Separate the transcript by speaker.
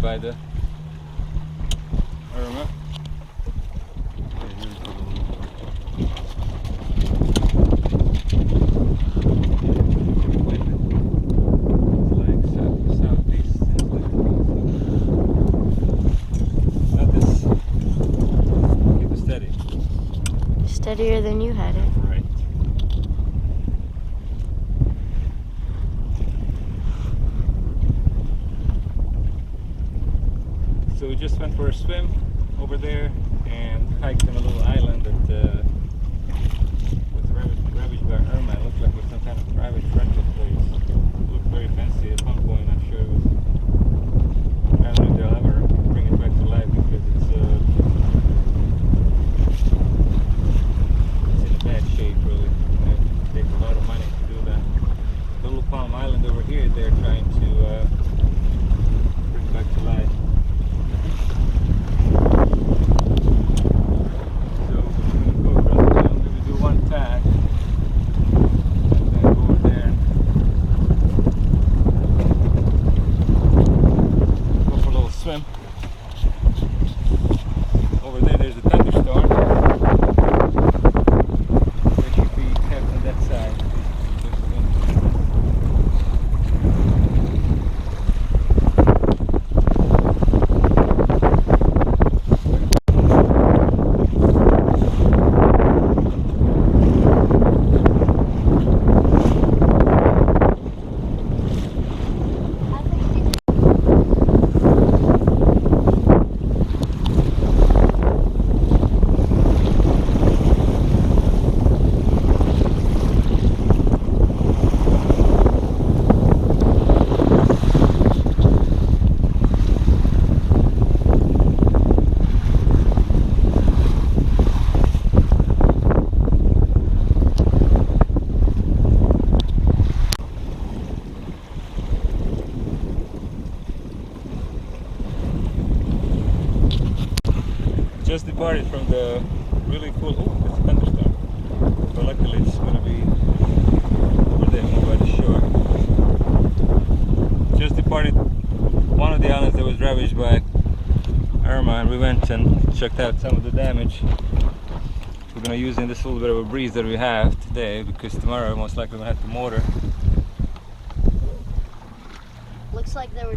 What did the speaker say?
Speaker 1: by the Irma.
Speaker 2: Steadier than you had it.
Speaker 1: Right. So we just went for a swim over there and hiked on a little island that was ravaged by Irma. It looked like it was some kind of private rental place. It looked very fancy at one point. I'm sure it was. I don't know if they'll ever bring it back to life because it's bad shape, really. It takes a lot of money to do that. Little Palm Island over here, they're trying to bring back to life. So we're going to go across the island, we do one tack, and then go over there, go for a little swim. Over there, there's a thunderstorm. Just departed from the really cool, oh, it's a thunderstorm, but luckily it's going to be over there more by the shore. Just departed one of the islands that was ravaged by Irma, and we went and checked out some of the damage. We're going to use in this little bit of a breeze that we have today, because tomorrow most likely we'll have to motor.
Speaker 2: Looks like they were